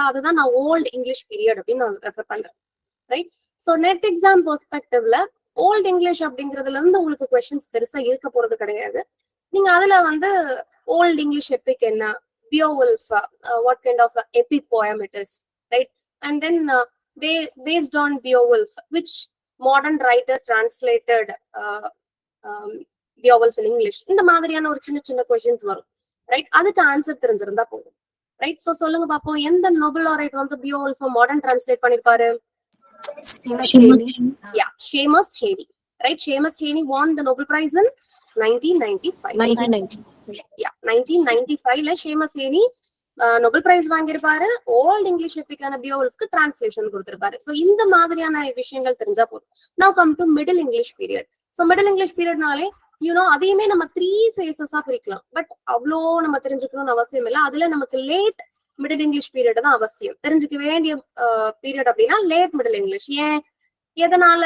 சரிங்களா? அதுதான் நான் ஓல்ட் இங்கிலீஷ் பீரியட் அப்படின்னு நான் ரெஃபர் பண்றேன். ரைட்? ஸோ நெட் எக்ஸாம் பெர்ஸ்பெக்டிவ்ல ஓல்ட் இங்கிலீஷ் அப்படிங்கிறதுல இருந்து உங்களுக்கு கொஸ்டின்ஸ் பெருசா இருக்க போறது கிடையாது. நீங்க அதுல வந்து ஓல்ட் இங்கிலீஷ் எபிக் என்ன, Beowulf, what kind of epic poem it is, right? And then based on Beowulf, which modern writer translated Beowulf in English? இந்த மாதிரியான ஒரு சின்ன சின்ன கொஸ்டின்ஸ் வரும். ரைட்? அதுக்கு ஆன்சர் தெரிஞ்சிருந்தா போதும். ரைட்? சோ சொல்லுங்க பாப்போம், எந்த நோபல் லாரேட் வந்து Beowulf மாடர்ன் டிரான்ஸ்லேட் பண்ணிருப்பாரு? Yeah, Seamus Heaney. Right? Seamus Heaney won the Nobel Prize in 1995. 1995ல Seamus Heaney நோபல் பிரைஸ் வாங்கியிருப்பாரு. ஓல்ட் இங்கிலீஷ் எபிக்கான பியோவல்ஃப்க்கு டிரான்ஸ்லேஷன் கொடுத்திருப்பாரு. சோ இந்த மாதிரியான விஷயங்கள் தெரிஞ்சா போதும். Now come to middle English period. So middle English பீரியட்னாலே அதையுமே நம்ம 3 ஃபேஸஸா பிரிக்கலாம். பட் அவ்வளோ நம்ம தெரிஞ்சுக்கணும்னு அவசியம் இல்லை. அதுல நமக்கு லேட் மிடில் இங்கிலீஷ் பீரியட் தான் அவசியம். தெரிஞ்சுக்க வேண்டிய பீரியட் அப்படின்னா லேட் மிடில் இங்கிலீஷ். ஏன், எதனால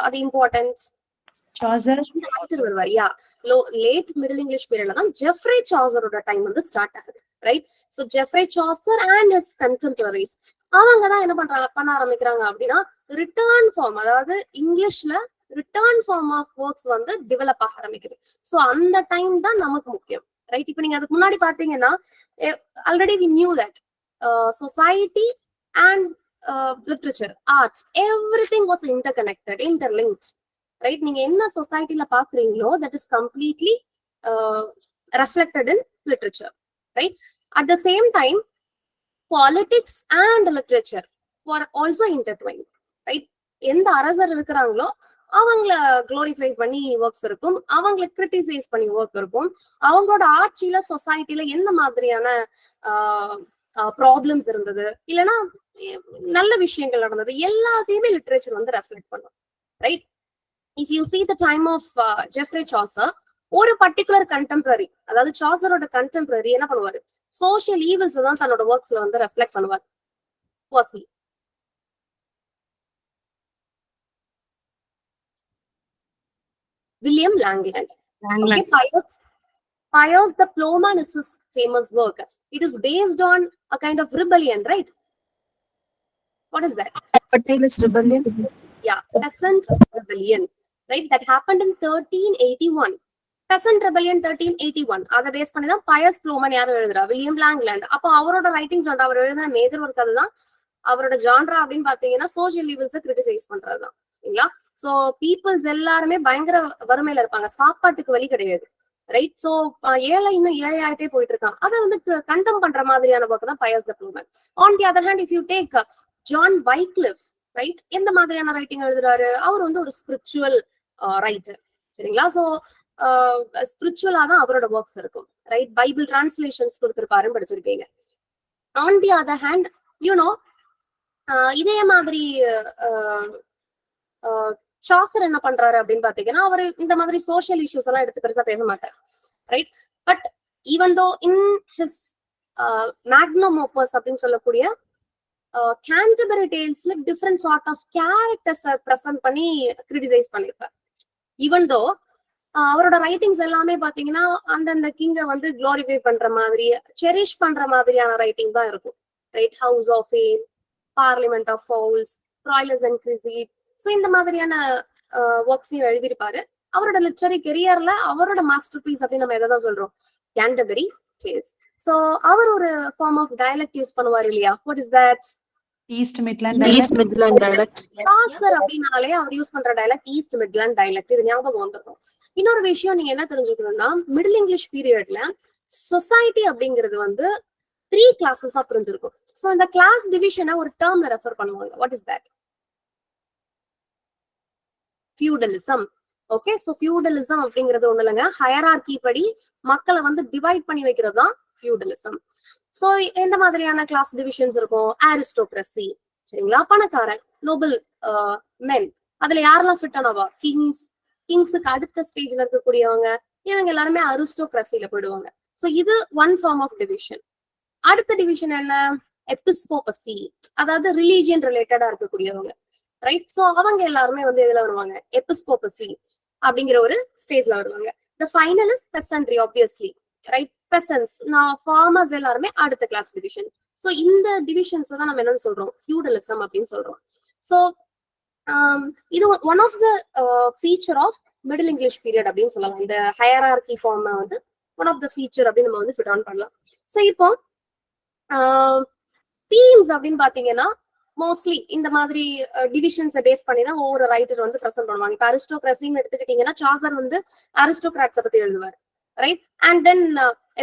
அது இம்பார்ட்டன்ட்? வருவாரியா? லேட் மிடில் இங்கிலீஷ் பீரியட்ல தான் ஜெஃப்ரே சாசரோட டைம் வந்து ஸ்டார்ட் ஆகுது. Right? So Geoffrey Chaucer and his contemporaries அவங்க தான் என்ன பண்ண ஆரம்பிக்கிறாங்க அப்படின்னா ரிட்டர்ன் ஃபார்ம், அதாவது இங்கிலீஷ்ல ரிட்டர்ன் ஃபார்ம் ஆஃப் ஒர்க்ஸ் வந்து டெவலப் ஆக ஆரம்பிக்குது. சோ அந்த டைம் தான் நமக்கு முக்கியம். ரைட்? இப்ப நீங்க அதுக்கு முன்னாடி பாத்தீங்கன்னா already we knew that society and literature, arts, everything was interconnected, interlinked. Right? நீங்க என்ன சொசைட்டில பாக்குறீங்களோ that is completely reflected in literature. Right? At the same time, politics and literature were also intertwined. Right? எந்த அரசர் இருக்கிறாங்களோ அவங்கள glorify பண்ணி works இருக்கும், அவங்கள கிரிட்டிசைஸ் பண்ணி ஒர்க் இருக்கும், அவங்களோட ஆட்சியில சொசைட்டில என்ன மாதிரியான ப்ராப்ளம்ஸ் இருந்தது, இல்லைன்னா நல்ல விஷயங்கள் நடந்தது, எல்லாத்தையுமே லிட்ரேச்சர் வந்து ரெஃப்ளெக்ட் பண்ணும். Right? If you see the time of Geoffrey Chaucer, ஒரு பர்டிகுலர் கண்டெம்பரரி, அதாவது சாசரோட கண்டெம்பரரி என்ன பண்ணுவாரு, சோஷியல் ஈவில்ஸ் தான் தன்னோட ஒர்க்ஸ்ல வந்து ரெஃப்ளெக்ட் பண்ணுவார். வாசி William Langland. Okay, Pius the Plowman is his famous work. It is based on a kind of rebellion, right? What is that? Pathel's rebellion. Yeah, peasant rebellion, right? That happened in 1381. Peasant rebellion 1381. அதை base பண்ணி தான் பயஸ் ப்ளோமன் யாரும் எழுதுறா, William லாங்லேண்ட். அப்போ அவரோட writing genre, அவர் எழுதின major work அதுதான். அவரோட genre அப்படின்னு பாத்தீங்கன்னா சோஷியல் ஈவில்ஸை கிரிட்டிசைஸ் பண்றதுதான். சரிங்களா? சோ பீப்புள்ஸ் எல்லாருமே பயங்கர வறுமையில இருப்பாங்க, சாப்பாட்டுக்கு வழி கிடையாது. ரைட்? சோ ஏழை இன்னும் ஏழை ஆயிட்டே போயிட்டு இருக்கான். அதை வந்து கண்டம் பண்ற மாதிரியான ஒர்க் தான் Piers the Plowman. On the other hand, if you take John Wycliffe, right, எந்த மாதிரியான ரைட்டிங் எழுதுறாரு? அவர் வந்து ஒரு ஸ்பிரிச்சுவல் ரைட்டர். சரிங்களா? சோ ஸ்பிரிச்சுவலா தான் அவரோட ஒர்க்ஸ் இருக்கும். ரைட்? பைபிள் டிரான்ஸ்லேஷன்ஸ் கொடுத்திருப்பாருன்னு படிச்சிருப்பீங்க. ஆன் தி அதர் ஹேண்ட், இதே மாதிரி சாசர் என்ன பண்றாரு அப்படின்னு பாத்தீங்கன்னா, அவரு இந்த மாதிரி சோஷியல் இஷ்யூஸ் எல்லாம் எடுத்து பெருசா பேச மாட்டார். Right? But even though in his Magnum opus அப்படின்னு சொல்லக்கூடிய கேண்டர்பரி டேல்ஸ்ல different sort of characters present பண்ணி கிரிட்டிசைஸ் பண்ணிருப்பார். ஈவன் தோ அவரோட ரைட்டிங்ஸ் எல்லாமே பாத்தீங்கன்னா அந்தந்த கிங்கை வந்து குளோரிஃபை பண்ற மாதிரி, செரிஷ் பண்ற மாதிரியான ரைட்டிங் தான் இருக்கும். Right? House of Fame, Parliament of Fowls, Troilus and Criseyde, so இந்த மாதிரியான ஒர்க்ஸையும் எழுதியிருப்பாரு. அவரோட லிட்ரரி கெரியர்ல அவரோட மாஸ்டர் பீஸ் அப்படின்னு நம்ம எதை சொல்றோம், கேண்டர்பரி டேல்ஸ். ஸோ அவர் ஒரு ஃபார்ம் ஆஃப் டயலெக்ட் யூஸ் பண்ணுவார் இல்லையா? What is that? East midland dialect. Chaucer அப்படின்னாலே அவர் யூஸ் பண்ற டயலெக்ட் ஈஸ்ட் மிட்லாண்ட் டயலெக்ட். இது ஞாபகம் வந்துடும். இன்னொரு விஷயம் நீங்க என்ன தெரிஞ்சுக்கணும்னா, மிடில் இங்கிலீஷ் பீரியட்ல சொசைட்டி அப்படிங்கிறது வந்து 3 கிளாஸஸா பிரிஞ்சிருக்கும். சோ இந்த கிளாஸ் டிவிஷனை ஒரு டேர்ம்ல ரெஃபர் பண்ணுவாங்க. What is that? Feudalism. Okay, so feudalism அப்படிங்கிறது ஒண்ணு இல்லைங்க, ஹயரார்கி படி மக்களை வந்து டிவைட் பண்ணி வைக்கிறது தான் ஃபியூடலிசம். சோ எந்த மாதிரியான கிளாஸ் டிவிஷன்ஸ் இருக்கும்? அரிஸ்டோக்ரசி, சரிங்களா, பணக்காரன், நோபல் மென், அதுல யாரெல்லாம் ஃபிட் ஆனவா? கிங்ஸுக்கு அடுத்த ஸ்டேஜ்ல இருக்கக்கூடியவங்க, இவங்க எல்லாருமே அரிஸ்டோக்ரசியில போயிடுவாங்க. சோ இது ஒன் ஃபார்ம் ஆஃப் டிவிஷன். அடுத்த டிவிஷன் என்ன? எபிஸ்கோபசி, அதாவது ரிலீஜியன் ரிலேட்டடா இருக்கக்கூடியவங்க. ரைட்? சோ அவங்க எல்லாருமே வந்து எதுல வருவாங்க? எபிஸ்கோபசி அப்படிங்கிற ஒரு ஸ்டேஜ்ல வருவாங்க. The final is peasantry, obviously. Right? Peasants, farmers எல்லாருமே அடுத்த கிளாஸ் டிவிஷன். சோ இந்த டிவிஷன்ஸ் தான் நம்ம என்னன்னு சொல்றோம், ஃபியூடலிசம் அப்படின்னு சொல்றோம். சோ இது one of the feature of middle English period அப்படின்னு சொல்லலாம். இந்த ஹையரார்கி ஃபார்ம் வந்து ஒன் ஆஃப் த ஃபீச்சர் அப்படின்னு நம்ம வந்து ஃபிட் ஆன் பண்ணலாம். சோ இப்போ தீம்ஸ் அப்படின்னு பாத்தீங்கன்னா மோஸ்ட்லி இந்த மாதிரி டிவிஷன்ஸை பேஸ் பண்ணி தான் ஒவ்வொரு ரைட்டர் வந்து ப்ரெசென்ட் பண்ணுவாங்க. இப்போ அரிஸ்டோகிரசின்னு எடுத்துக்கிட்டீங்கன்னா சாசர் வந்து அரிஸ்டோகிராட்ஸை பத்தி எழுதுவார், ரைட்? அண்ட் தென்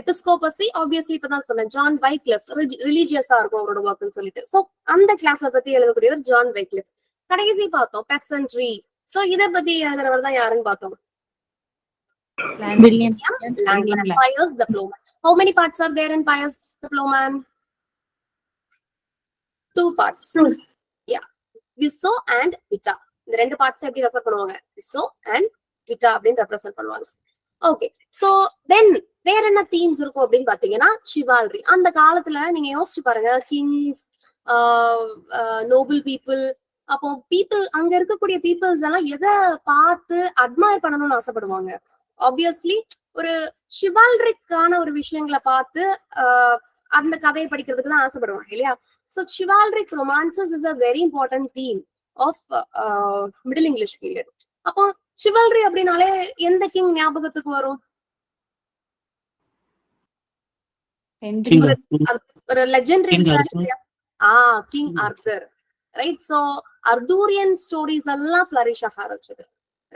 எபிஸ்கோபசி ஆப்வியஸ்லி இப்பதான் சொன்னேன், ஜான் வைக்லிஃப் ரிலீஜியஸா இருக்கும் அவரோட ஒர்க்னு சொல்லிட்டு. சோ அந்த கிளாஸை பத்தி எழுதக்கூடியவர் ஜான் வைக்லிஃப். கடைசி பார்த்தோம் பெசன்ட்ரி. சோ இதை பத்தி எழுதுறவர் தான் யாருன்னு பார்த்தோம், William Langland. Pius the Plowman. How many parts are there in Pius the Plowman? 2 parts. Yeah, Viso and Vita. இந்த ரெண்டு பார்ட்ஸ் எப்படி ரெஃபர் பண்ணுவாங்க, Viso and Vita அப்படின்னு ரெப்ரசென்ட் பண்ணுவாங்க. ஓகே, சோ தென் வேற என்ன தீம்ஸ் இருக்கும் அப்படின்னு பாத்தீங்கன்னா சிவால்ரி. அந்த காலத்துல நீங்க யோசிச்சு பாருங்க, கிங்ஸ், நோபல் பீப்புள், அப்போ பீப்புள் அங்க இருக்கக்கூடிய பீப்புள்ஸ் எல்லாம் எதை பார்த்து அட்மையர் பண்ணணும்னு ஆசைப்படுவாங்க? ஆப்வியஸ்லி ஒரு சிவால்ரிக்கான ஒரு விஷயங்களை பார்த்து அந்த கதையை படிக்கிறதுக்கு தான் ஆசைப்படுவாங்க இல்லையா? So chivalric romances is a very important theme of middle English period. அப்போ chivalry அப்படினாலே எந்த கிங் ஞாபகத்துக்கு வரும்? ஒரு legendary king Arthur, right? So Arthurian stories எல்லாம் ஃபிளரிஷ் ஆக ஆரம்பிச்சது,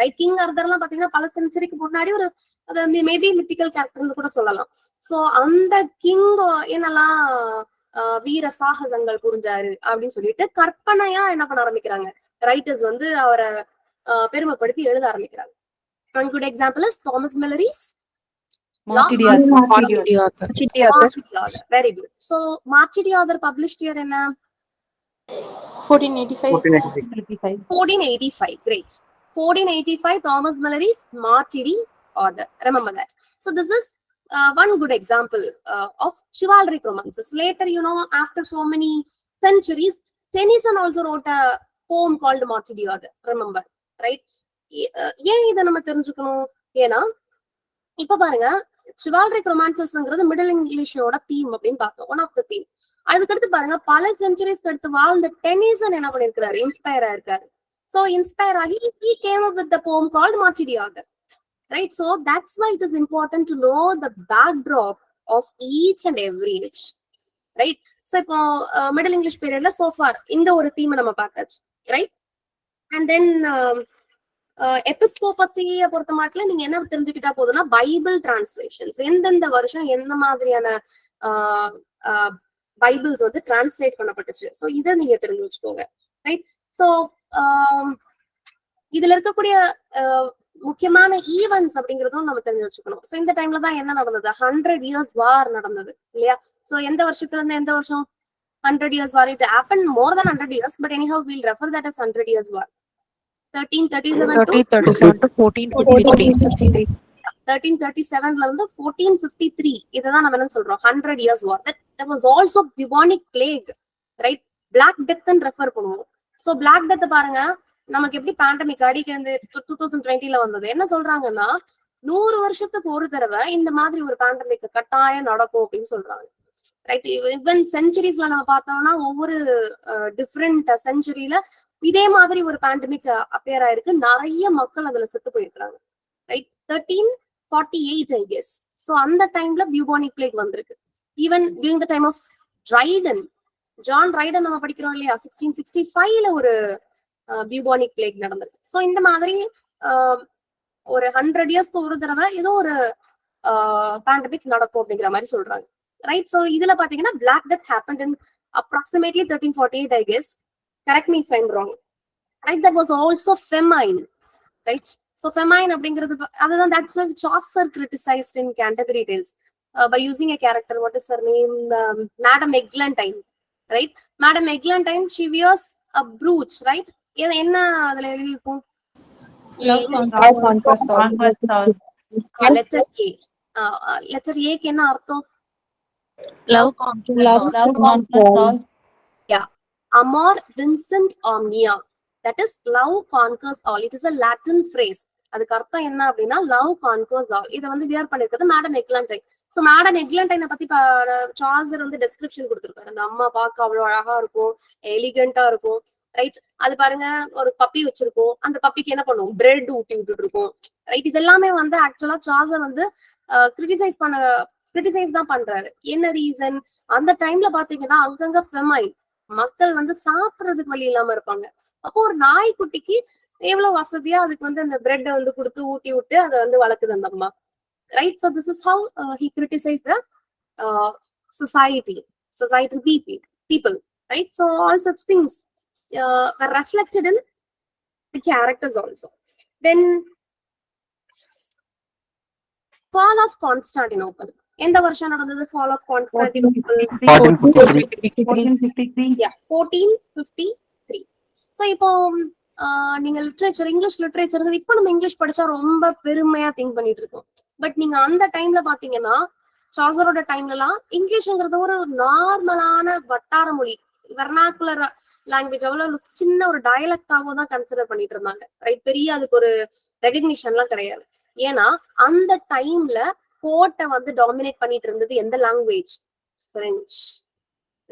ரைட்? கிங் ஆர்தர் எல்லாம் பாத்தீங்கன்னா பல செஞ்சுரிக்கு முன்னாடி ஒரு அது மேபி மித்திக்கல் கேரக்டர்னு கூட சொல்லலாம். சோ அந்த கிங் என்னெல்லாம் வீர சாகசங்கள் புரிஞ்சாரு அப்படின்னு சொல்லிட்டு கற்பனையா என்ன பண்ண ஆரம்பிக்கிறாங்க ரைட்டர்ஸ் வந்து அவரை பெருமைப்படுத்தி எழுத ஆரம்பிக்கிறாங்க. One good example is Thomas Malory's Marty Author. Very good. So Marty Author published year என்ன? 1485. Great. 1485 Thomas Malory's Marty Author. Remember that. So this is one good example of chivalric romances. Later, you know, after so many centuries, Tennyson also wrote a poem called Marty Author. Remember, right? ஏன் இதை நம்ம தெரிஞ்சுக்கணும்? ஏன்னா இப்ப பாருங்க, chivalric romancesங்கிறது middle இங்கிலீஷோட theme அப்படின்னு பார்த்தோம், one of the theme. அதுக்கடுத்து பாருங்க, பல செஞ்சுரிஸ்க்கு அடுத்து வாழ்ந்த டென்னிசன் என்ன பண்ணிருக்காரு, இன்ஸ்பயர் ஆயிருக்காரு. சோ இன்ஸ்பயர் ஆகி he came up with the poem called Marty Author. Right, so that's why it is important to know the backdrop of each and every age, right? So இப்போ middle English periodல so far இந்த ஒரு theme நம்ம பார்த்தாச்சு, right? And then எபிஸ்கோபசியை பொறுத்த மாட்டில நீங்க என்ன தெரிஞ்சுக்கிட்டா போதுன்னா, Bible translations எந்தெந்த வருஷம் எந்த மாதிரியான பைபிள்ஸ் வந்து டிரான்ஸ்லேட் பண்ணப்பட்டுச்சு, சோ இதை நீங்க தெரிஞ்சு வச்சுக்கோங்க, ரைட்? சோ இதுல இருக்கக்கூடிய முக்கியமான ஈவென்ட்ஸ் அப்படிங்கறதும் நம்ம தெரிஞ்சு வச்சுக்கணும். சோ இந்த டைம்ல தான் என்ன நடந்தது, 100 years war நடந்தது இல்லையா? சோ எந்த வருஷத்துல இருந்து எந்த வருஷம் 100 years war? It happened more than 100 years, but anyhow we'll refer that as 100 years war. 1337 to 1453. 1337ல இருந்து 1453 இததான் நம்ம என்ன சொல்றோம், 100 years war. That was also bubonic plague, right? Black death ன்னு ரெஃபர் பண்ணுவோம். சோ Black death பாருங்க, நமக்கு எப்படி பேண்டமிக் அடிக்க இந்த 2020ல வந்தது. என்ன சொல்றாங்கன்னா 100 வருஷத்துக்கு ஒரு தடவை இந்த மாதிரி ஒரு பேண்டமிக் கட்டாயம் நடக்கும் அப்படின்னு சொல்றாங்க, ரைட்? ஈவன் செஞ்சுரிஸ்ல நம்ம பார்த்தோம்னா ஒவ்வொரு டிஃப்ரெண்ட் செஞ்சுரியில இதே மாதிரி ஒரு பேண்டமிக் அப்பியர் ஆயிருக்கு, நிறைய மக்கள் அதுல செத்து போயிருக்காங்க, ரைட்? 1348 I guess. சோ அந்த டைம்ல பியூபானிக் பிளேக் வந்திருக்கு. Even during the time of Dryden, John Dryden நம்ம படிக்கிறோம் இல்லையா, 1665ல ஒரு பியூபானிக் பிளேக் நடந்திருக்கு. சோ இந்த மாதிரி ஒரு 100 இயர்ஸ்க்கு ஒரு தடவை ஏதோ ஒரு பேண்டமிக் நடக்கும் அப்படிங்கிற மாதிரி சொல்றாங்க, ரைட்? சோ இதுல பாத்தீங்கன்னா Black Death happened in approximately 1348 I guess. Correct me if I'm wrong. Right, that was also famine, right? So famine அப்படிங்கிறது அதுதான், that's why Chaucer criticized in Canterbury Tales by using a character, what is her name, Madam Eglantine, right? Madam Eglantine, she wears a brooch, right? என்ன அதுல எழுதி இருக்கும், letter A. Letter ஏக்கு என்ன அர்த்தம்? Love conquers all. Yeah, Amor Vincent Omnia, that is love conquers all. It is a Latin phrase. அதுக்கு அர்த்தம் என்ன அப்படின்னா லவ் கான்கர்ஸ் ஆல். இதை வந்து வியர் பண்ணிருக்கிறது மேடம் எக்லாண்டைன். சோ மேடம் எக்லாண்டைனை பத்தி சார்ஜர் வந்து டெஸ்கிரிப்ஷன் கொடுத்திருக்காரு. அந்த அம்மா பார்க்க அவ்வளவு அழகா இருக்கும், எலிகண்டா இருக்கும், ரைட். அது பாருங்க, ஒரு பப்பி வச்சிருக்கோம், அந்த பப்பிக்கு என்ன பண்ணுவோம், பிரெட் ஊட்டி விட்டுட்டு இருக்கோம், ரைட். இதெல்லாமே வந்து ஆக்சுவலா சார்ஜர் வந்து கிரிட்டிசைஸ் தான் பண்றாரு. என்ன ரீசன், அந்த டைம்ல பாத்தீங்கன்னா அங்கங்க ஃபெமைன், மக்கள் வந்து சாப்பிடுறதுக்கு வழி இல்லாம இருப்பாங்க. அப்போ ஒரு நாய்க்குட்டிக்கு எவ்வளவு வசதியா அதுக்கு வந்து அந்த பிரெட்டை வந்து கொடுத்து ஊட்டி விட்டு அதை வந்து வளர்க்குது அந்த அம்மா, right. So this is how he criticise the societal people, right? So all such things are reflected in the characters also. Then fall of Constantinople. எந்த வருஷம் நடந்தது fall of Constantinople? 1453. Yeah, 1453. So இப்போ நீங்க லிட்ரேச்சர், இங்கிலீஷ் லிட்ரேச்சர் இப்ப நம்ம English படிச்சா ரொம்ப பெருமையா திங்க் பண்ணிட்டு இருக்கோம். பட் நீங்க அந்த டைம்ல பாத்தீங்கன்னா சார்ஜரோட டைம்ல எல்லாம் இங்கிலீஷ்ங்கிறது ஒரு நார்மலான வட்டார மொழி, வெர்னாகுலர் லாங்குவேஜ், அவ்வளவு சின்ன ஒரு டயலக்டாவோ தான் கன்சிடர் பண்ணிட்டு இருந்தாங்க, ரைட். பெரிய அதுக்கு ஒரு ரெகக்னிஷன் எல்லாம் கிடையாது. ஏன்னா அந்த டைம்ல கோர்ட்டை வந்து டாமினேட் பண்ணிட்டு இருந்தது எந்த language, French,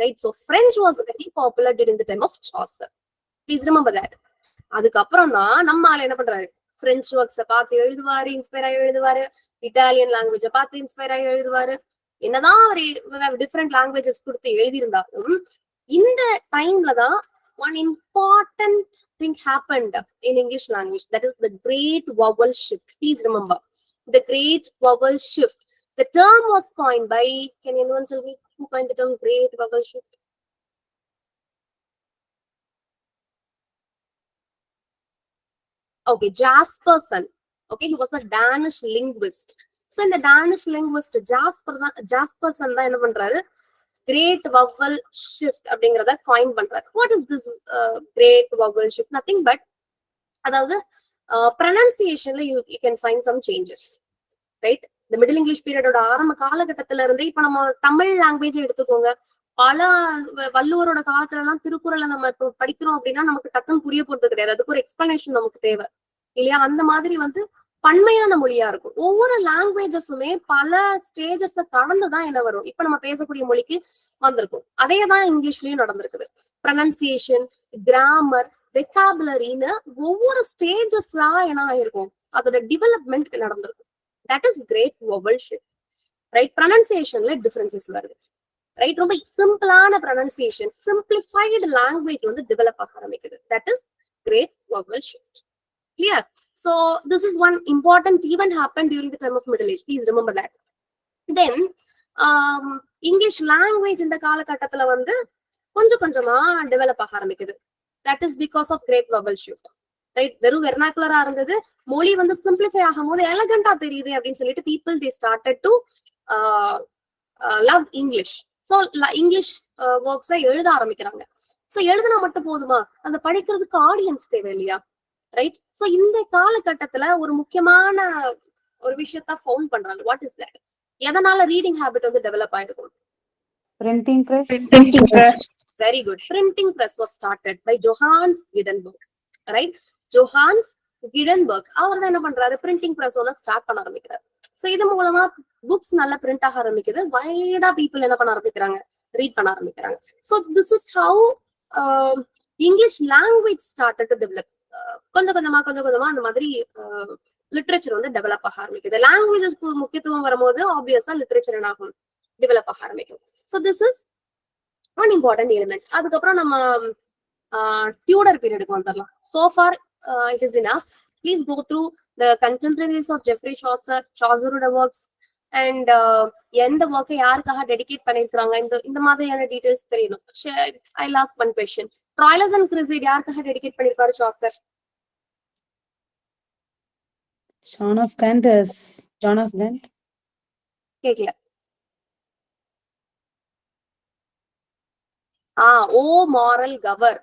right. So French was very popular during the time of Chaucer. Please remember that. அதுக்கப்புறம் தான் நம்ம ஆள் என்ன பண்றாரு, பிரெஞ்சு ஒர்க்ஸை பார்த்து எழுதுவாரு, இன்ஸ்பயர் ஆகி எழுதுவாரு, இட்டாலியன் லாங்குவேஜ பார்த்து இன்ஸ்பயர் ஆகி எழுதுவாரு. என்னதான் அவர் டிஃப்ரெண்ட் லாங்குவேஜஸ் கொடுத்து எழுதியிருந்தாலும் இந்த டைம்ல தான் one important thing happened in English language, that is the great vowel shift. Please remember the great vowel shift. The term was coined by, can anyone tell me who coined the term great vowel shift? Okay, Jasperson. Okay, he was a Danish linguist. So in the Danish linguist Jasperson தான் என்ன பண்றாரு, great vowel shift அப்படிங்கறத coin பண்றாரு. What is this great vowel shift? Nothing but அதாவது pronunciationல you can find some changes, right? இந்த middle English பீரியடோட ஆரம்ப காலகட்டத்துல இருந்து இப்ப நம்ம தமிழ் லாங்குவேஜ் எடுத்துக்கோங்க, பல வள்ளுவரோட காலத்துல எல்லாம் திருக்குறளை நம்ம இப்போ படிக்கிறோம் அப்படின்னா நமக்கு டக்குன்னு புரிய போறது கிடையாது, அதுக்கு ஒரு எக்ஸ்பிளனேஷன் நமக்கு தேவை இல்லையா? அந்த மாதிரி வந்து பன்மையான மொழியா இருக்கும். ஒவ்வொரு லாங்குவேஜஸுமே பல ஸ்டேஜஸ் கடந்துதான் என்ன வரும், இப்ப நம்ம பேசக்கூடிய மொழிக்கு வந்திருக்கும். அதே தான் இங்கிலீஷ்லயும் நடந்திருக்குது. ப்ரொனன்சியேஷன், கிராமர், வெக்காபுலரின்னு ஒவ்வொரு ஸ்டேஜஸா என்ன ஆயிருக்கும், அதோட டெவலப்மெண்ட் நடந்திருக்கும். That is great vowel shift, right. ப்ரொனன்சியேஷன்ல டிஃபரன்சஸ் வருது, ரைட். ரொம்ப சிம்பிளான ப்ரொனன்சியேஷன், சிம்பிளிஃபைடு லாங்குவேஜ் வந்து டெவலப் ஆக ஆரம்பிக்குது. That is great vowel shift. Clear? So this is one important event happened during the time of Middle Age. Please remember that. Then English language இந்த காலகட்டத்துல வந்து கொஞ்சம் கொஞ்சமா டெவலப் ஆக ஆரம்பிக்குது. That is because of great vowel shift, right? வெறும் வெர்னாகுலரா இருந்தது, மொழி வந்து சிம்பிளிஃபை ஆகும் போது எலகண்டா தெரியுது அப்படின்னு சொல்லிட்டு people they started to love English. So English ஒர்க்ஸை எழுத ஆரம்பிக்கிறாங்க. ஸோ எழுதுனா மட்டும் போதுமா, அந்த படிக்கிறதுக்கு ஆடியன்ஸ் தேவை இல்லையா, ரைட்? சோ இந்த காலகட்டத்துல ஒரு முக்கியமான ஒரு விஷயத்த ஃபவுண்ட் பண்றாங்க. What is that? எதனால ரீடிங் ஹாபிட் வந்து டெவலப் ஆயிருக்கும்? Printing press. Very good. Printing press was started by Johannes Gutenberg, right? Johannes Gutenberg அவர் தான் என்ன பண்றாரு, பிரிண்டிங் பிரஸ் ஒன்னு ஸ்டார்ட் பண்ண ஆரம்பிக்கிறாரு. சோ இது மூலமா புக்ஸ் நல்லா பிரிண்ட் ஆக ஆரம்பிக்குது, வைடா பீப்புள் என்ன பண்ண ஆரம்பிக்கிறாங்க, ரீட் பண்ண ஆரம்பிக்கிறாங்க. So this is how English language started to develop. கொஞ்சம் கொஞ்சமா அந்த மாதிரி லிட்ரேச்சர் வந்து டெவலப் ஆக ஆரம்பிக்குது. லாங்குவேஜஸ்க்கு முக்கியத்துவம் வரும்போது ஆப்வியஸா லிட்ரேச்சர் என்ன ஆகும், டெவலப் ஆக ஆரம்பிக்கும். So this is one important element. அதுக்கப்புறம் நம்ம டியூடர் பீரியடுக்கு வந்துடலாம். So far it is enough. Please go through the contemporaries of Geoffrey Chaucer, சாசரோட ஒர்க்ஸ் அண்ட் எந்த ஒர்க்கை யாருக்காக டெடிகேட் பண்ணிருக்காங்க, இந்த மாதிரியான டீடைல்ஸ் தெரியணும். I last one question. Troilus and Criseyde யாருக்காக டெடிகேட் பண்ணிருப்பாரு சாசர்? John of Gant. கேக்கல. ஓ மாரல் கவர்,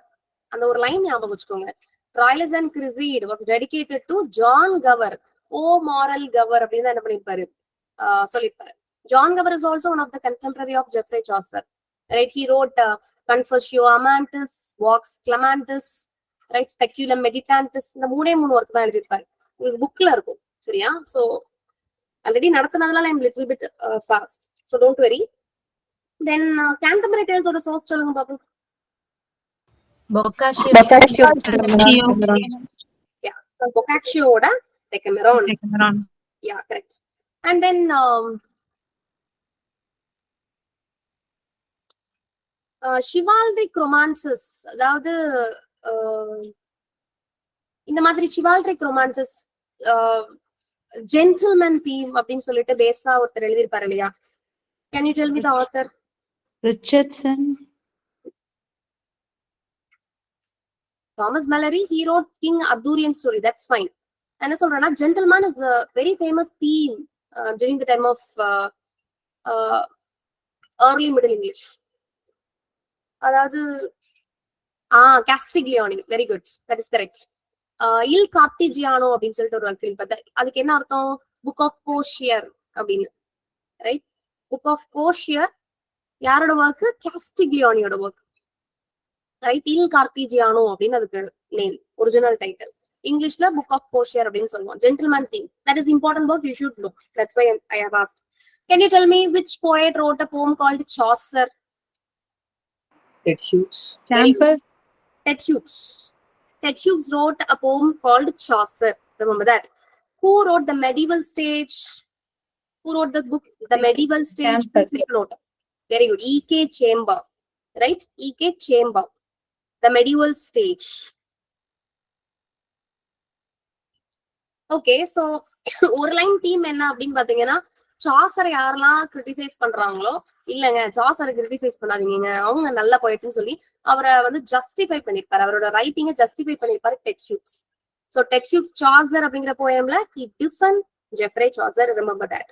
அந்த ஒரு லைன் ஞாபகம் வச்சுக்கோங்க. Troilus and Criseyde was dedicated to John Gower. O moral Gower அப்படின்னு என்ன பண்ணிருப்பாரு, சொல்லிருப்பாரு. John Gower is also one of the contemporary of Geoffrey Chaucer, right? He wrote Confessio Amantis, Vox Clamantis, right? Speculum Meditantis. இந்த மூணே work தான் எழுதிருப்பாரு. உங்களுக்கு புக்ல இருக்கும் சரியா. ஸோ ஆல்ரெடி நடத்துனதுனால I'm little bit fast, so don't worry. Then Canterbury டேல்ஸோட source சொல்லுங்க பாப்போம். Boccaccio. பொக்காச்சியோட டெக்கமெரான். Yeah, correct. And then chivalric romances, அதாவது இந்த மாதிரி chivalric romances ஜென்டில்மேன் தீம் அப்படின்னு சொல்லிட்டு பேஸா ஒருத்தர் எழுதியிருப்பாரு இல்லையா. Can you tell me the author? Richardson. Thomas Malory. He wrote King Arthurian story. That's fine. என்ன சொல்றேன்னா gentleman is a very famous theme during the time of early middle English. அதாவது Castiglione. Very good, that is correct. Il Cartigiano அப்படின்னு சொல்லிட்டு ஒரு வழக்கில் பார்த்தா அதுக்கு என்ன அர்த்தம்? புக் ஆஃப் கோஷியர் அப்படின்னு, ரைட்? புக் ஆஃப் கோஷியர் யாரோட ஒர்க்? காஸ்டிக்லியானியோட ஒர்க், ரைட்? இல் கார்டிஜியானோ அப்படின்னு அதுக்கு நேம், ஒரிஜினல் டைட்டில். இங்கிலீஷ்ல புக் ஆஃப் கோஷியர் அப்படின்னு சொல்லுவோம். Gentleman theme, that is important work, you should know. That's why I have asked. Can you tell me which poet wrote a poem called Chaucer? Ted Hughes. Campbell. Ted Hughes. Ted Hughes wrote a poem called Chaucer. Remember that. Who wrote the medieval stage? Who wrote the book The Medieval Stage? Note. Very good. E.K. Chamber, right? E.K. Chamber. The Medieval Stage. Okay, so ஒரு line team என்ன அப்படின்னு பாத்தீங்கன்னா, சாசரை யாரெல்லாம் criticise பண்றாங்களோ, இல்லங்க சாசரை criticise பண்ணாதீங்க, அவங்க நல்ல போயிட்டுன்னு சொல்லி அவரை வந்து ஜஸ்டிஃபை பண்ணிருப்பாரு, அவரோட ரைட்டிங்க ஜஸ்டிஃபை பண்ணிருப்பாரு Ted Hughes. So Ted Hughes Chaucer அப்படிங்கிற போயம்ல he defend Geoffrey Chaucer. Remember that.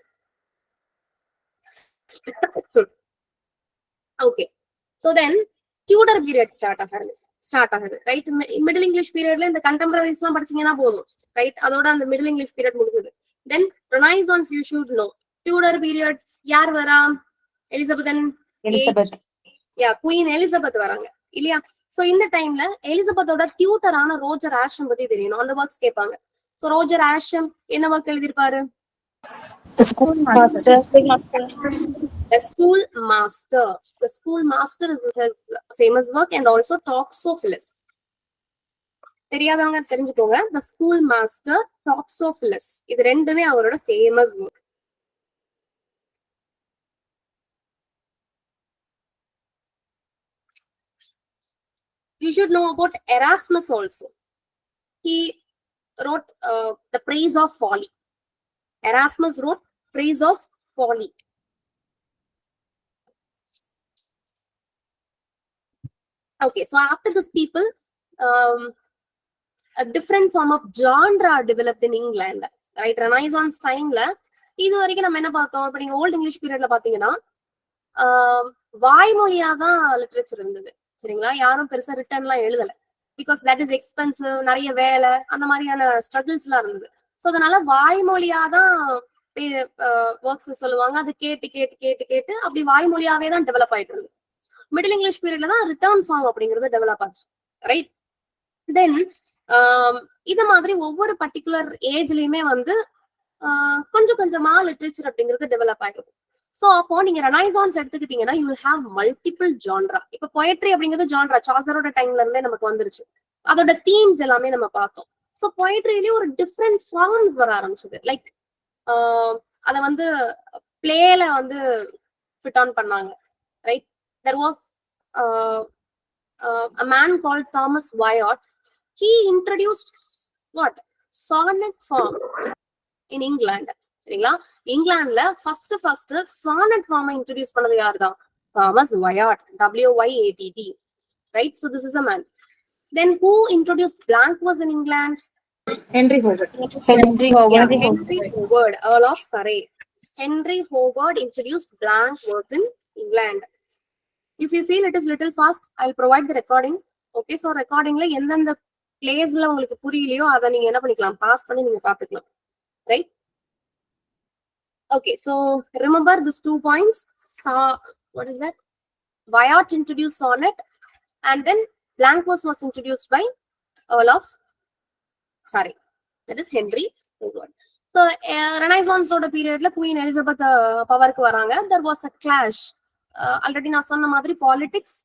Okay, so then Tudor period start ஆகுது, ரைட்? மிடில் இங்கிலீஷ் பீரியட்ல இந்த கண்டெம்பரரிஸ் எல்லாம் படிச்சீங்கன்னா போதும், ரைட்? அதோட அந்த மிடில் இங்கிலீஷ் பீரியட் முடிஞ்சது. Then renaissance you should know. Tudor period யார் வரா? எலிசபெத்தன், குயின் எலிசபெத் வராங்க இல்லையா? சோ இந்த டைம்ல எலிசபெத்தோட டியூட்டரான ரோஜர் ஆஷம் பத்தி தெரியணும், அந்த ஒர்க்ஸ் கேட்பாங்க. சோ ரோஜர் ஆஷம் என்ன work எழுதிருப்பாரு? The Schoolmaster. The Schoolmaster. The Schoolmaster is his famous work, and also Toxophilus. தெரியாதவங்க தெரிஞ்சுக்கோங்க. The Schoolmaster, Toxophilus. இது ரெண்டுமே அவரோட famous work. You should know about Erasmus also. He wrote The Praise of Folly. Erasmus wrote Praise of Folly. Okay, so after this people, a different form of genre developed in England, right? Renaissance timeல இது வரைக்கும் நம்ம என்ன பார்த்தோம்? இப்ப நீங்க volt English பீரியட்ல பாத்தீங்கன்னா வாய்மொழியா தான் லிட்ரேச்சர் இருந்தது, சரிங்களா? யாரும் பெருசா ரிட்டர்ன்லாம் எழுதல, பிகாஸ் தட் இஸ் எக்ஸ்பென்சிவ், நிறைய வேலை, அந்த மாதிரியான ஸ்ட்ரகிள்ஸ் எல்லாம் இருந்தது. ஸோ அதனால வாய்மொழியாதான் ஒர்க்ஸ் சொல்லுவாங்க. அது கேட்டு கேட்டு கேட்டு கேட்டு அப்படி வாய்மொழியாவே தான் டெவலப் ஆயிட்டு இருந்தது. மிடில் இங்கிலீஷ் பீரியட்ல தான் ரிட்டர்ன் ஃபார்ம் அப்படிங்கிறது டெவலப் ஆச்சு, ரைட்? தென் இத மாதிரி ஒவ்வொரு பர்டிகுலர் ஏஜ்லயுமே வந்து கொஞ்சம் கொஞ்சமா லிட்ரேச்சர் அப்படிங்கிறது டெவலப் ஆயிருக்கும். சோ அப்போ நீங்க ரெனைசான்ஸ் எடுத்துக்கிட்டீங்கன்னா you will have multiple genre. இப்ப பொயட்ரி அப்படிங்கிறது ஜான்ரா சாசரோட டைம்ல இருந்தே நமக்கு வந்துருச்சு. அதோட தீம்ஸ் எல்லாமே நம்ம பார்த்தோம். சோ பொயட்ரியிலேயே ஒரு டிஃப்ரெண்ட் ஃபார்ம்ஸ் வர ஆரம்பிச்சது. லைக் அத வந்து பிளேல வந்து ஃபிட் ஆன் பண்ணாங்க, right? There was a man called Thomas Wyatt. He introduced what? Sonnet form in England. சரிங்களா? இங்கிலாந்துல ஃபர்ஸ்ட் சானட் ஃபார்மை இன்ட்ரோடியூஸ் பண்ணது யாருதான்? Thomas Wyatt, WYATT, right? So this is a man. Then who introduced blank verse in England? Henry Howard. Henry Howard, Earl of Surrey. Henry Howard introduced blank verse in England. If you feel it is little fast, I'll provide the recording. Okay, so recordingல எந்தெந்த பிளேஸ்ல உங்களுக்கு புரியலையோ அதை நீங்க என்ன பண்ணிக்கலாம், pass பண்ணி நீங்க பாத்துக்கலாம், right? Okay, so remember these 2 points. What is that? Wyatt introduced sonnet, and then blank verse was introduced by Earl of Surrey. That is Henry Howard. So ரெனைசான்ஸோட பீரியட்ல குவீன் எலிசபெத் பவருக்கு வராங்க. There was a clash. Already நான் சொன்ன மாதிரி politics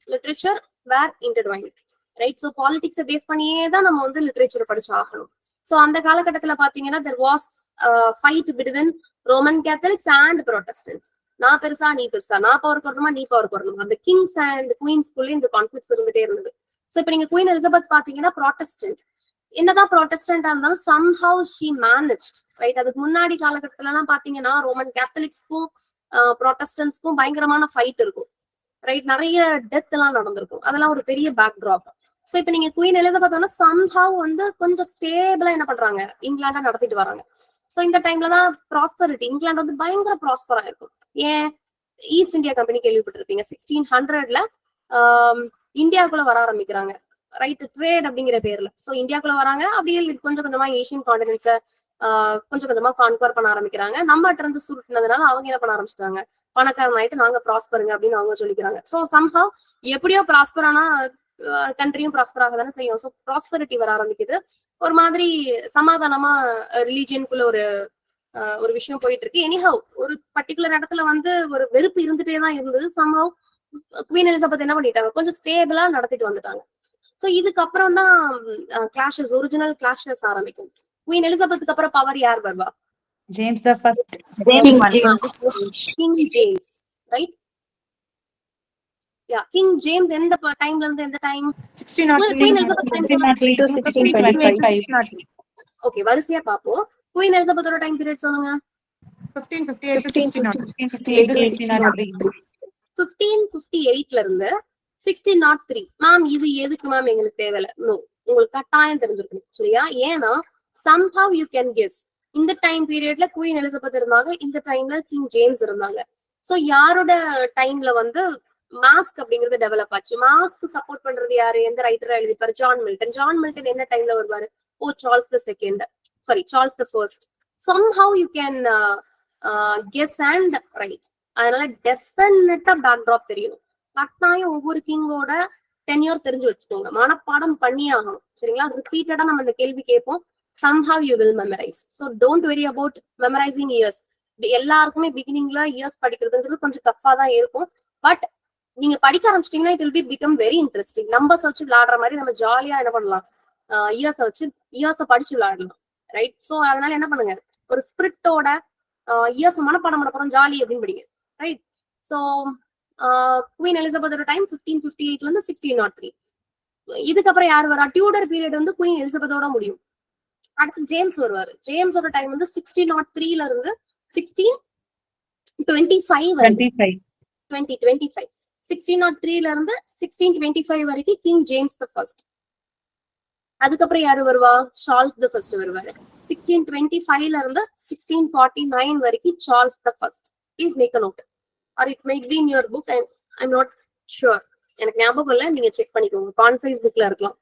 literature were intertwined, right? So பாலிடிக்ஸை base பண்ணியே தான் நம்ம வந்து லிட்ரேச்சர் படிச்சு ஆகணும். ஸோ அந்த காலகட்டத்தில் பாத்தீங்கன்னா there was fight between Roman Catholics and Protestants. நான் பெருசா நீ பெருசா, நான் பவருக்கு வரணுமா நீ பவருக்கு வரணுமா, அந்த கிங்ஸ் அண்ட் குயின்ஸ்குள்ளே இந்த கான்ஃபிளிக்ஸ் இருந்துட்டே இருந்தது. ஸோ இப்போ நீங்க குயின் எலிசபெத் பாத்தீங்கன்னா ப்ராட்டஸ்டன்ட். என்னதான் ப்ராட்டஸ்டன்டா இருந்தாலும் somehow she managed, ரைட்? அதுக்கு முன்னாடி காலகட்டத்துல எல்லாம் பாத்தீங்கன்னா ரோமன் கேத்தலிக்ஸ்க்கும் ப்ராட்டஸ்டன்ஸ்க்கும் பயங்கரமான ஃபைட் இருக்கும், ரைட்? நிறைய டெத் எல்லாம் நடந்திருக்கும். அதெல்லாம் ஒரு பெரிய பேக் ட்ராப். சோ இப்ப நீங்க குயின் எலிசபெத் வந்து somehow வந்து கொஞ்சம் ஸ்டேபிளா என்ன பண்றாங்க, இங்கிலாண்டா நடத்திட்டு வராங்க. சோ இந்த டைம்ல தான் ப்ராஸ்பரிட்டி, இங்கிலாந்து வந்து பயங்கர ப்ராஸ்பரா இருக்கும். ஏன்? ஈஸ்ட் இந்தியா கம்பெனி கேள்விப்பட்டிருப்பீங்க. 1600ல இந்தியாவுக்குள்ள வர ஆரம்பிக்கிறாங்க, ரைட்? ட்ரேட் அப்படிங்கிற பேர்ல. சோ இந்தியாக்குள்ள வராங்க, அப்படியே கொஞ்சம் கொஞ்சமா ஏசியன் கான்டினென்ட்ஸை கொஞ்சம் கொஞ்சமா கான்குவர் பண்ண ஆரம்பிக்கிறாங்க. நம்மகிட்ட இருந்து சுருட்டினதுனால அவங்க என்ன பண்ண ஆரம்பிச்சிட்டாங்க, பணக்காரன் ஆயிட்டு நாங்க ப்ராஸ்பருங்க அப்படின்னு அவங்க சொல்லிக்கிறாங்க. சோ somehow எப்படியோ ப்ராஸ்பரானா கண்ட்ரியும் ப்ராஸ்பர் ஆக தானே செய்யும். ஸோ ப்ராஸ்பரிட்டி வர ஆரம்பிக்குது. ஒரு மாதிரி சமாதானமா ரிலீஜியனுக்குள்ள ஒரு விஷயம் போயிட்டு இருக்கு. எனிஹவ் ஒரு பர்டிகுலர் இடத்துல வந்து ஒரு வெறுப்பு இருந்துட்டே தான் இருந்தது. somehow குவீன் எலிசபெத் என்ன பண்ணிட்டாங்க, கொஞ்சம் ஸ்டேபிளா நடத்திட்டு வந்துட்டாங்க. சோ இதுக்கப்புறம் தான் கிளாஷஸ், ஒரிஜினல் கிளாஷஸ் ஆரம்பிக்கும். குவீன் எலிசபெத்துக்கு அப்புறம் பவர் யார் வருவா? James the First. King James, right? Yeah, king James எந்த டைம்ல இருந்து எந்த time? Queen Elizabeth time to 1625. Okay, வரிசையா பாப்போம். குவீன் எலிசபெத்தோட டைம் பீரியட் சொல்லுங்க. 1558 to 1603. 1558ல இருந்து 1603. மேம் இது எதுக்கு மேம் எங்களுக்கு தேவையில்ல? நோ, உங்களுக்கு கட்டாயம் தெரிஞ்சிருக்கணும், சரியா? ஏன்னா somehow you can guess. இந்த டைம் பீரியட்ல குவீன் எலிசபெத் இருந்தாங்க, இந்த டைம்ல கிங் ஜேம்ஸ் இருந்தாங்க. சோ யாரோட டைம்ல வந்து மாஸ்க் அப்படிங்கிறது டெவலப் ஆச்சு? மாஸ்க் சப்போர்ட் பண்றது யாரு, எந்த ரைட்டரா எழுதிப்பாரு? John Milton. ஜான் மில்டன் என்ன டைம்ல வருவாரு? Oh, Charles the second, sorry Charles the first. somehow you can guess and write. அதனால டெஃபினட்டா பேக் ட்ராப் தெரியணும். கட்டாயம் ஒவ்வொரு கிங்கோட டென்யூர் தெரிஞ்சு வச்சுக்கோங்க, மனப்பாடம் பண்ணி ஆகணும், சரிங்களா? ரிப்பீட்டடா நம்ம இந்த கேள்வி கேட்போம். somehow you will memorize. so don't worry about memorizing years. எல்லாருக்குமே பிகினிங்ல இயர்ஸ் படிக்கிறதுங்கிறது கொஞ்சம் டஃபா தான் இருக்கும். பட் நீங்க படிக்க ஆரம்பிச்சிட்டீங்கன்னா it will be become very interesting. Numbers வச்சு விளையாடுற மாதிரி நம்ம ஜாலியா என்ன பண்ணலாம், இயர்ஸை படிச்சு விளையாடலாம், ரைட்? சோ அதனால என்ன பண்ணுங்க, ஒரு ஸ்பிரிட்டோட இயர்ஸ் மனப்பாடம் பண்ண போறோம் ஜாலி அப்படின்னு படிங்க, ரைட்? சோ குவீன் எலிசபெத்தோட டைம் 1558ல இருந்து 1603. இதுக்கப்புறம் யார் வரா? டியூடர் பீரியட் வந்து குவீன் எலிசபெத்தோட முடியும். அடுத்து ஜேம்ஸ் வருவாரு. ஜேம்ஸோட டைம் வந்து 1603ல இருந்து 1625 வரைக்கும். 1603ல இருந்து 1625 வரைக்கும் கிங் ஜேம்ஸ் தி ஃபர்ஸ்ட். அதுக்கப்புறம் யாரு வருவா? சார்ல்ஸ் தி ஃபர்ஸ்ட் வருவாரு. 1625ல இருந்து 1649 வரைக்கும் Charles the first. Please make a note or it may be in your book. I'm not sure, எனக்கு ஞாபகம் இல்ல, நீங்க செக் பண்ணிக்கோங்க, கான்சைஸ் புக்ல இருக்கலாம்.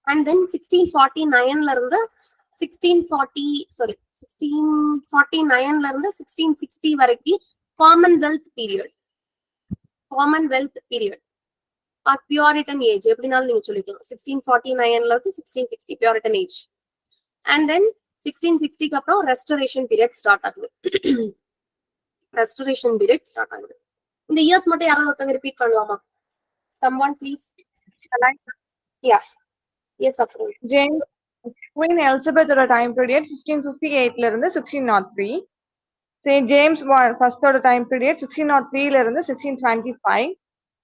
அண்ட் தென் 1649ல இருந்து 1649ல இருந்து 1660 வரைக்கும் காமன்வெல்த் பீரியட். பியூரிட்டன் ஏஜ் எப்படினாலும் நீங்க சொல்லிக்கலாம். 1649ல இருந்து 1660 பியூரிட்டன் ஏஜ். அண்ட் தென் 1660க்கு அப்புறம் ரெஸ்டோரேஷன் பீரியட் ஸ்டார்ட் ஆகுது. இந்த இயர்ஸ் மட்டும் யாராவது ஒருத்தங்க ரிப்பீட் பண்ணலாமா? someone please. yeah, yes afternoon. James Queen Elizabeth oda time period 1558 ல இருந்து 1603. Saint James first oda time period 1603 ல இருந்து 1625.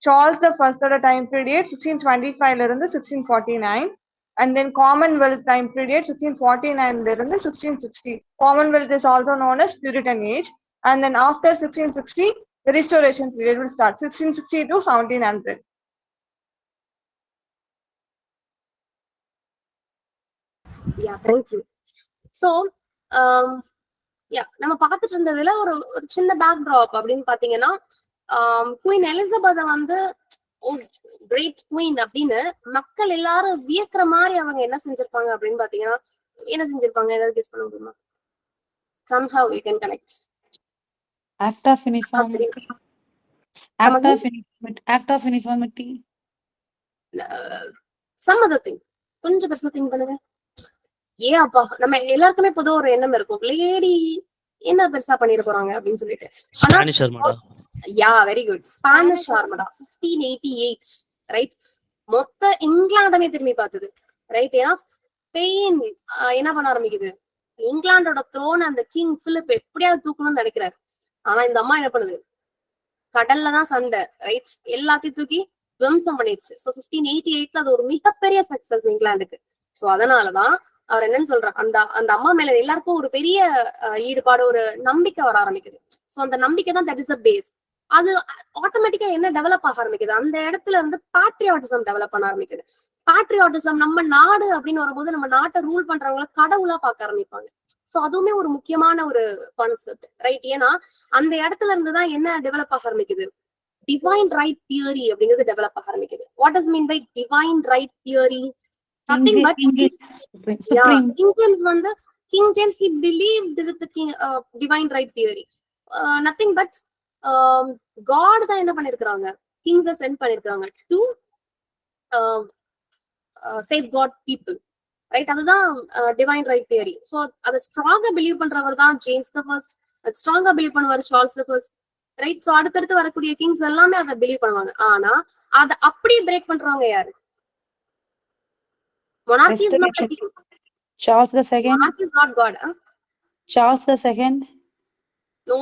Charles the first oda time period 1625 ல இருந்து 1649. And then Commonwealth time period 1649 ல இருந்து 1660. Commonwealth is also known as Puritan age. And then after 1660 the restoration period will start, 1660 to 1700. Yeah, thank you. So நம்ம பார்த்துட்டு இருந்ததுல ஒரு சின்ன back drop அப்படின்னு பாத்தீங்கன்னா, குவீன் எலிசபெத் வந்து கிரேட் குவீன் அப்படின்னு மக்கள் எல்லாரும் வியக்கிற மாதிரி அவங்க என்ன செஞ்சிருப்பாங்க அப்படின்னு பாத்தீங்கன்னா, என்ன செஞ்சிருப்பாங்க? ஏதாவது கெஸ் பண்ண முடியுமா? somehow you can connect. Act of uniformity. some other thing. கொஞ்சம் பெருசா திங்க் பண்ணுங்க. ஏன் அப்பா நம்ம எல்லாருக்குமே பொதுவா ஒரு எண்ணம் இருக்கும், லேடி என்ன பெருசா பண்ணிட போறாங்க அப்படின்னு சொல்லிட்டு. ஆனா Spanish Armada. Yeah very good, Spanish Armada 1588, right. மொத்த இங்கிலாந்துமே திரும்பி பார்த்தது, ரைட். ஏன்னா ஸ்பெயின் என்ன பண்ண ஆரம்பிக்குது, இங்கிலாந்தோட த்ரோன் அந்த கிங் பிலிப் எப்படியாவது தூக்கணும்னு நினைக்கிறாரு. ஆனா இந்த அம்மா என்ன பண்ணுது, கடல்ல தான் சண்டை, ரைட், எல்லாத்தையும் தூக்கி துவம்சம் பண்ணிருச்சு. ஸோ 1588 அது ஒரு மிகப்பெரிய சக்சஸ் இங்கிலாந்துக்கு. ஸோ அதனாலதான் அவர் என்னன்னு சொல்றார், அந்த அந்த அம்மா மேல எல்லாருக்கும் ஒரு பெரிய ஈடுபாடு, ஒரு நம்பிக்கை வர ஆரம்பிக்குது. ஸோ அந்த நம்பிக்கை தான் தட் இஸ் அ பேஸ். அது ஆட்டோமேட்டிக்கா என்ன டெவலப் ஆக ஆரம்பிக்குது, அந்த இடத்துல இருந்து பேட்ரியாட்டிசம் டெவலப் பண்ண ஆரம்பிக்குது. பேட்ரியாட்டிசம், நம்ம நாடு அப்படின்னு வரும்போது நம்ம நாட்டை ரூல் பண்றவங்கள கடவுளா பார்க்க ஆரம்பிப்பாங்க. சோ அதுவுமே ஒரு முக்கியமான ஒரு கான்செப்ட், ரைட். ஏன்னா அந்த இடத்துல இருந்துதான் என்ன டெவலப் ஆக ஆரம்பிக்குது, டிவைன் ரைட் தியரி அப்படிங்கிறது டெவலப் ஆக ஆரம்பிக்குது. What is mean by divine right theory? Nothing but king James வந்து king James he believed with the king, divine right theory. Nothing but God தான் என்ன பண்ணிருக்காங்க, கிங்ஸை சென்ட் பண்ணிருக்காங்க to save god people, right. அதுதான் divine right theory. So அதை ஸ்ட்ராங்கா believe பண்றவர் தான் ஜேம்ஸ் த ஃபர்ஸ்ட், அது ஸ்ட்ராங்கா பிலீவ் பண்ணுவார் Charles the first, right. So அடுத்தடுத்து வரக்கூடிய கிங்ஸ் எல்லாமே அதை பிலீவ் பண்ணுவாங்க. ஆனா அதை அப்படியே பிரேக் பண்றவங்க யாரு? Monarchy is not a king. Charles the Second. Monarchy is not God. Charles the Second. No.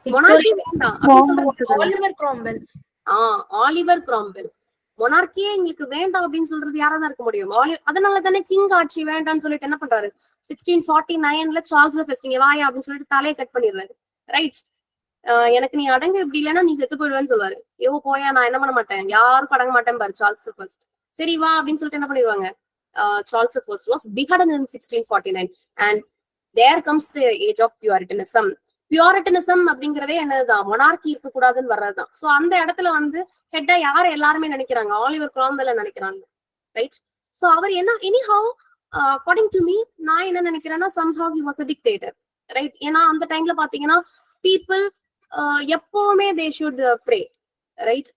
Monarchy வேண்டாம் அப்படி சொல்றது. Oliver Cromwell. Oliver Cromwell. மொனார்க்கியே எங்களுக்கு வேண்டாம் அப்படின்னு சொல்றது யாராதான் இருக்க முடியும்? அதனால தானே கிங் ஆட்சி வேண்டாம்னு சொல்லிட்டு என்ன பண்றாரு, 1649ல சார்ல்ஸ் த ஃபர்ஸ்ட் இங்க வாயா அப்படின்னு சொல்லிட்டு தலையை கட் பண்ணிடுறாரு, ரைட். எனக்கு நீ அடங்கு, இப்படி இல்லைன்னா நீ செத்து போயிடுவேன்னு சொல்லுவாரு. ஐயோ போயா, நான் என்ன பண்ண மாட்டேன், யாருக்கும் அடங்க மாட்டேன் பாரு சார்ல்ஸ் த ஃபர்ஸ்ட். சரி வா அப்படின்னு சொல்லிட்டு என்ன பண்ணிடுவாங்க. Charles the first was beheaded in 1649 and there comes the age of Puritanism. பியூரிட்டனிசம் அப்படிங்கறதே என்னதுதான், மொனார்கி இருக்க கூடாதுன்னு வர்றதுதான். சோ அந்த இடத்துல வந்து ஹெட்டா யார எல்லாருமே நினைக்கிறாங்க, ஆலிவர் கிராம்வெல் நினைக்கிறாங்க, ரைட். சோ அவர் என்ன, எனிஹவ் அக்கார்டிங் டு மீ, நான் என்ன நினைக்கிறேன்னா somehow he was a dictator, right. ஏன்னா அந்த டைம்ல பாத்தீங்கன்னா பீப்புள் எப்பவுமே they should pray, right.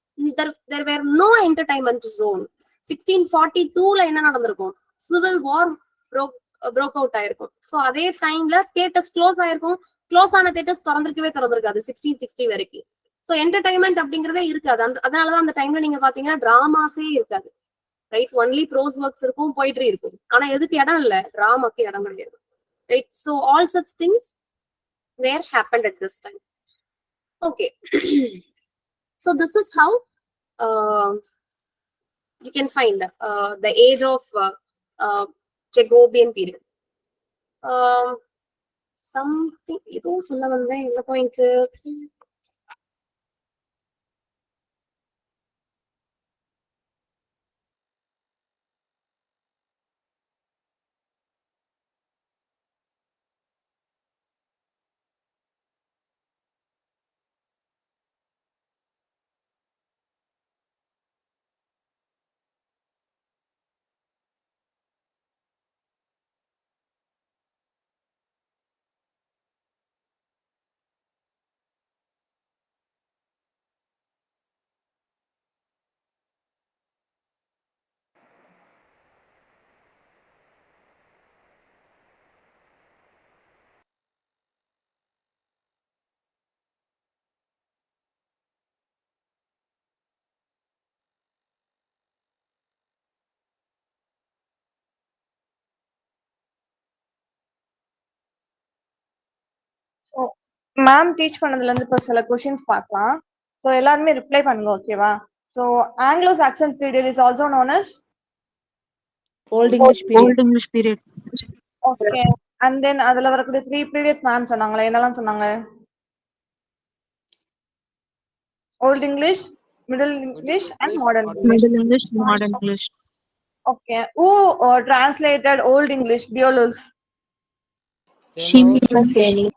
there were no entertainment zone. 1642ல என்ன நடந்திருக்கும், சிவில் வார் broke out ஆயிருக்கும். சோ அதே டைம்ல தியேட்டர்ஸ் க்ளோஸ் ஆயிருக்கும். க்ளோஸ் ஆன தியேட்டர்ஸ் திறந்திருக்காது 1660 வரைக்கும். சோ என்டர்டைன்மெண்ட் அப்படிங்கறதே இருக்காது. அதனாலதான் அந்த டைம்ல நீங்க பாத்தீங்கன்னா டிராமாஸே இருக்காது, ரைட். ஒன்லி ப்ரோஸ் ஒர்க்ஸ் இருக்கும், போயிட்ரி இருக்கும். ஆனா எதுக்கு இடம் இல்ல, டிராமாக்கு இடம் கிடையாது, right. So all such things were happened at this time. Okay. So this is how you can find the age of Jacobean period. Something இதுவும் சொல்ல வந்தேன், என்ன பாயிண்ட்? ஸோ மேம் டீச் பண்ணதுல இருந்து இப்போ சில கொஷின்ஸ் பார்க்கலாம். ஸோ எல்லாருமே ரிப்ளை பண்ணுங்க, ஓகேவா? So Anglo Saxon period is also known as Old English period. Old English period. Okay. And then அதுல வரக்கூடிய 3 பீரியட்ஸ் மேம் சொன்னாங்களே, என்னெல்லாம் சொன்னாங்க? Old English, middle English and modern English. Middle English, Modern English. Okay. Who translated Old English? Beowulf. Seamaseni.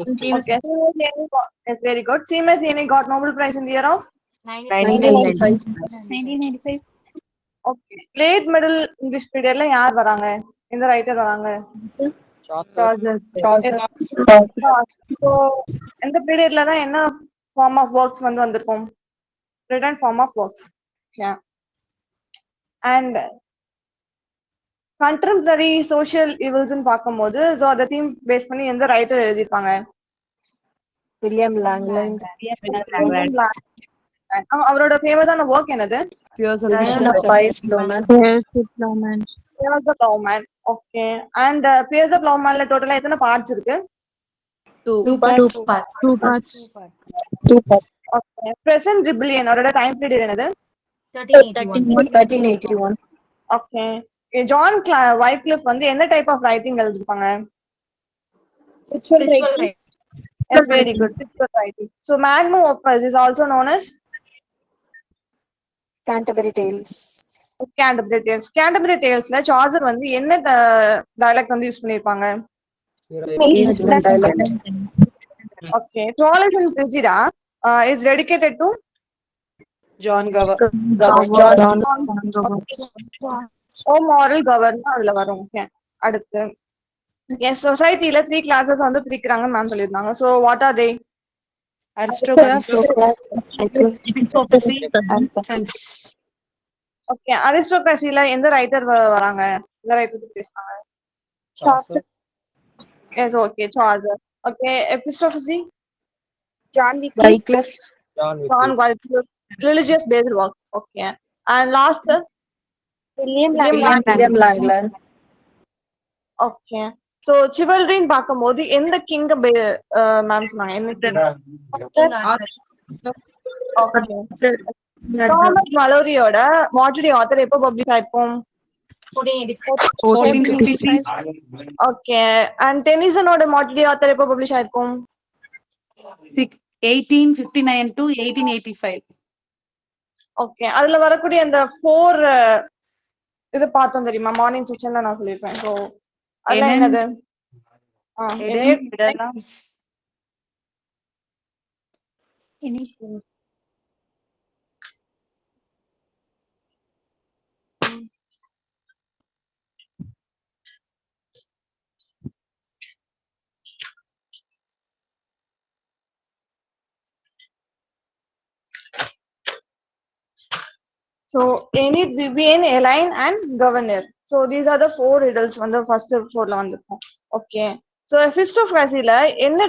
Okay. Yes, very good. Seamaseni got Nobel Prize in the year of 1995. 1995. Okay. Late Middle English periodல யார் வராங்க, இந்த writer வராங்க? So இந்த பீரியட்ல தான் என்ன form of works வந்து வந்திருக்கும், written form of works. Yeah. And contemporary social ஈவில்ஸ்னு பார்க்கும்போது ஸோ அதை தீம் பேஸ் பண்ணி எந்த ரைட்டர் எழுதியிருப்பாங்க? William Langland. அவரோட ஃபேமஸான ஒர்க் என்னது? Dial of Pius Plowman. Piers of Plowman. Okay. And Piers of Plowmanல டோட்டலா எத்தனை பார்ட்ஸ் இருக்கு? Two parts. Two parts. Okay. Present Rebellion ஓட டைம் பீரியட் என்னது? 1381. ஓகே. ஜான் வைக்லிஃப் வந்து என்ன டைப் ஆஃப் ரைட்டிங் எழுதிருப்பாங்க? Yes, very good. Spiritual writing. So magnum opus is also known as Canterbury Tales. Canterbury Tales. Canterbury Talesல Chaucer வந்து என்ன dialect வந்து use பண்ணிருப்பாங்க? Eastern dialect. Okay. Troilus and Cressida is dedicated to John O moral governor அதுல வரும். Okay. அடுத்து S சொசைட்டில 3 classes வந்து பிரிக்கிறாங்க மேம் சொல்லிருந்தாங்க. So what are they? Aristocrats. Okay. அரிஸ்டோக்ரஸில எந்த ரைட்டர் வராங்க? எந்த ரைட்டர் பத்தி பேசுறாங்க? Chaucer. Yes, okay. Chaucer. Okay. Epistophagy? John Wycliffe. John Wycliffe. Religious based work. Okay. And last? William Langland. Okay. So chivalry பார்க்கும்போது எந்த கிங் மேம் சொன்னாங்க? என்ன ஓகே. தாமஸ் மலோரியோட மார்டரி ஆத்தர் எப்போ பப்ளிஷ் ஆயிருக்கும்? 1455. ஓகே. அண்ட் டெனிசனோட மார்டரி ஆத்தர் எப்போ publish ஆயிருக்கும்? 1859 to 1885. Okay. அதுல வரக்கூடிய அந்த 4 இது பார்த்தோம் தெரியுமா? மார்னிங் செஷன்ல நான் சொல்லிருப்பேன். சோ அதெல்லாம் என்னது? So Enid, Vivian, Elaine and Governor. So these are the 4 riddles on the first 4 la vandirukkom. Okay. So Epistophagyல என்ன